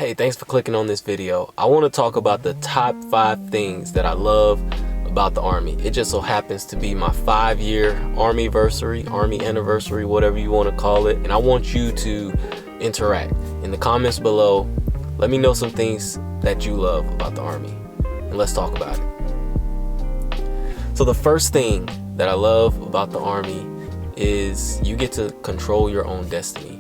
Hey, thanks for clicking on this video. I want to talk about the top 5 things that I love about the Army. It just so happens to be my 5-year Army anniversary, whatever you want to call it. And I want you to interact in the comments below. Let me know some things that you love about the Army, and let's talk about it. So the first thing that I love about the Army is you get to control your own destiny.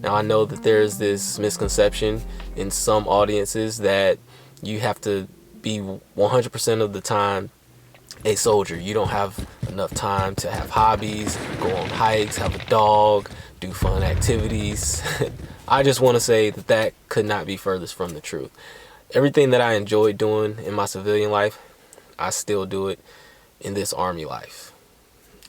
Now, I know that there's this misconception in some audiences that you have to be 100% of the time a soldier. You don't have enough time to have hobbies, go on hikes, have a dog, do fun activities. I just want to say that that could not be furthest from the truth. Everything that I enjoyed doing in my civilian life, I still do it in this Army life.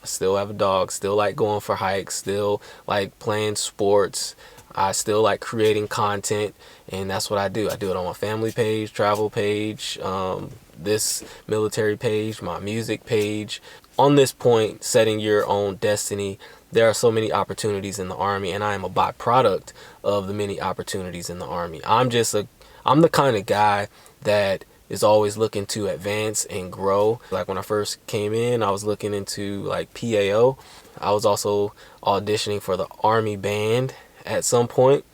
I still have a dog, still like going for hikes, still like playing sports. I still like creating content, and that's what I do. I do it on my family page, travel page, this military page, my music page. On this point, setting your own destiny, there are so many opportunities in the Army, and I am a byproduct of the many opportunities in the Army. I'm the kind of guy that is always looking to advance and grow. Like when I first came in, I was looking into like PAO. I was also auditioning for the Army band at some point,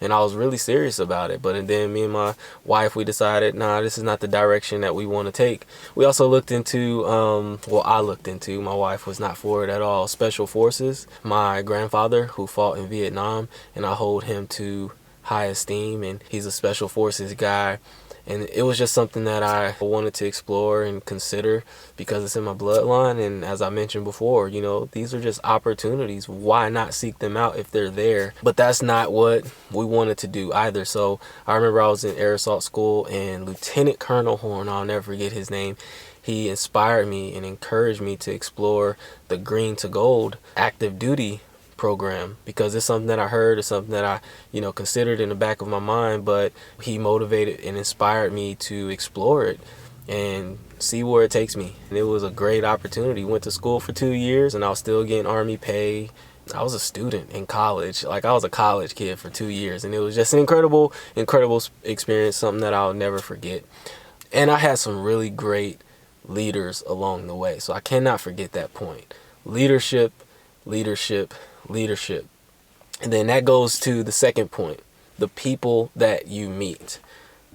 and I was really serious about it. But then me and my wife, we decided, nah, this is not the direction that we want to take. We also looked into, I looked into, my wife was not for it at all, Special Forces. My grandfather, who fought in Vietnam, and I hold him to high esteem, and he's a Special Forces guy. And it was just something that I wanted to explore and consider because it's in my bloodline. And as I mentioned before, you know, these are just opportunities. Why not seek them out if they're there? But that's not what we wanted to do either. So I remember I was in Air Assault School, and Lieutenant Colonel Horn, I'll never forget his name, he inspired me and encouraged me to explore the Green to Gold active duty program, because it's something that I heard, it's something that I considered in the back of my mind, but he motivated and inspired me to explore it and see where it takes me. And it was a great opportunity. Went to school for 2 years, and I was still getting Army pay. I was a student in college. Like, I was a college kid for 2 years, and it was just an incredible experience, something that I'll never forget. And I had some really great leaders along the way, so I cannot forget that point. Leadership. And then that goes to the second point, the people that you meet.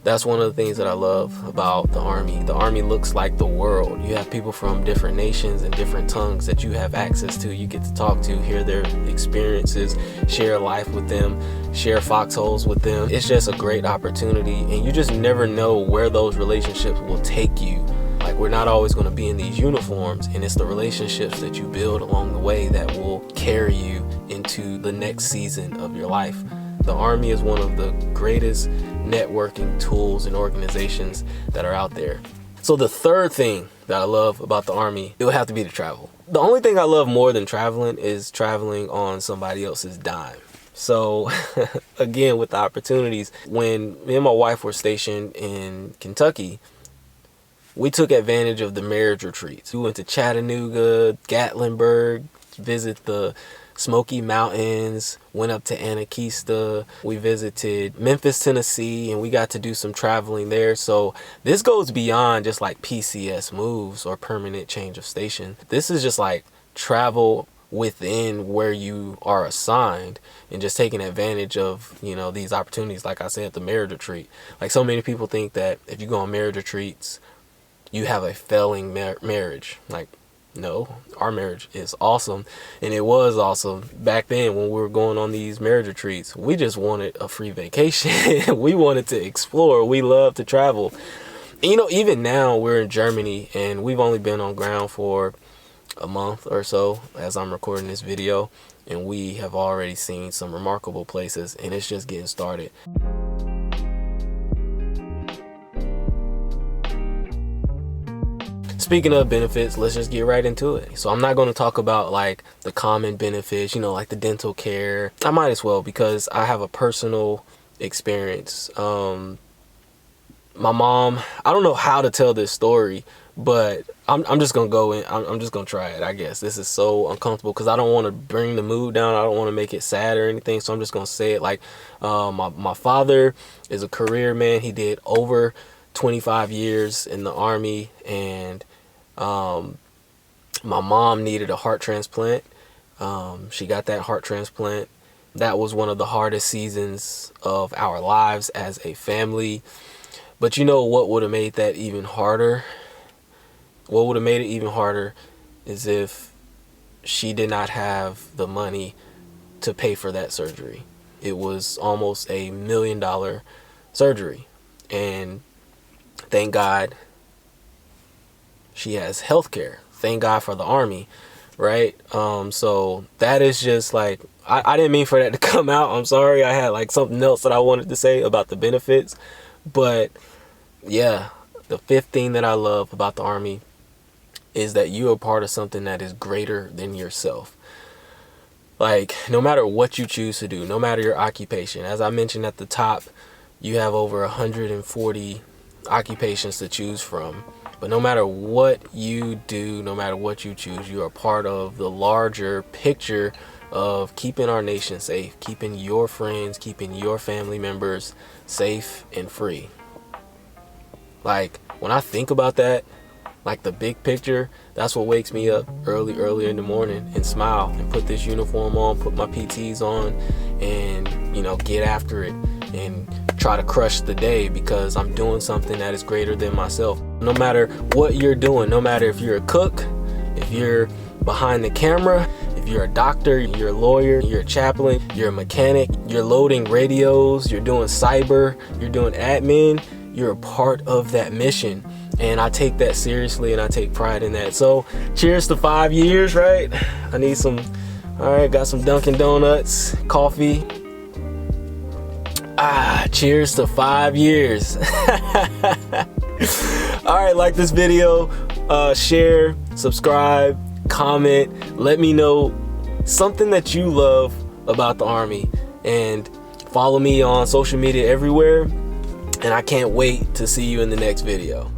That's one of the things that I love about the Army. The Army looks like the world. You have people from different nations and different tongues that you have access to. You get to talk to, hear their experiences, share life with them, share foxholes with them. It's just a great opportunity, and you just never know where those relationships will take you. Like, we're not always going to be in these uniforms, and it's the relationships that you build along the way that will carry you into the next season of your life. The Army is one of the greatest networking tools and organizations that are out there. So the third thing that I love about the Army, it would have to be the travel. The only thing I love more than traveling is traveling on somebody else's dime. So again, with the opportunities, when me and my wife were stationed in Kentucky, we took advantage of the marriage retreats. We went to Chattanooga, Gatlinburg, visit the Smoky Mountains, went up to Anakista. We visited Memphis, Tennessee, and we got to do some traveling there. So this goes beyond just like PCS moves or permanent change of station. This is just like travel within where you are assigned and just taking advantage of, these opportunities. Like I said, the marriage retreat. Like, so many people think that if you go on marriage retreats, you have a failing marriage. Like, no, our marriage is awesome, and it was awesome back then when we were going on these marriage retreats. We just wanted a free vacation. We wanted to explore. We love to travel. And, even now we're in Germany, and we've only been on ground for a month or so as I'm recording this video, and we have already seen some remarkable places, and it's just getting started. Speaking of benefits, let's just get right into it. So I'm not going to talk about like the common benefits, like the dental care. I might as well, because I have a personal experience. My mom, I don't know how to tell this story, But I'm just gonna go in. I'm just gonna try it. I guess this is so uncomfortable because I don't want to bring the mood down. I don't want to make it sad or anything. So I'm just gonna say it like, my father is a career man. He did over 25 years in the Army, and my mom needed a heart transplant. She got that heart transplant. That was one of the hardest seasons of our lives as a family. But you know what would have made that even harder? What would have made it even harder is if she did not have the money to pay for that surgery. It was almost $1 million surgery. And thank God she has health care. Thank God for the Army, right? So that is just like, I didn't mean for that to come out. I'm sorry. I had like something else that I wanted to say about the benefits. But yeah, the fifth thing that I love about the Army is that you are part of something that is greater than yourself. Like, no matter what you choose to do, no matter your occupation, as I mentioned at the top, you have over 140 occupations to choose from. But no matter what you do, no matter what you choose, you are part of the larger picture of keeping our nation safe, keeping your friends, keeping your family members safe and free. Like, when I think about that, like the big picture, that's what wakes me up early in the morning and smile and put this uniform on, put my PTs on, and, you know, get after it and try to crush the day because I'm doing something that is greater than myself. No matter what you're doing, no matter if you're a cook, if you're behind the camera, if you're a doctor, you're a lawyer, you're a chaplain, you're a mechanic, you're loading radios, you're doing cyber, you're doing admin, you're a part of that mission. And I take that seriously and I take pride in that. So cheers to 5 years, right? I need some, all right, got some Dunkin' Donuts, coffee. Cheers to 5 years. All right, like this video, share, subscribe, comment, let me know something that you love about the Army, and follow me on social media everywhere. And I can't wait to see you in the next video.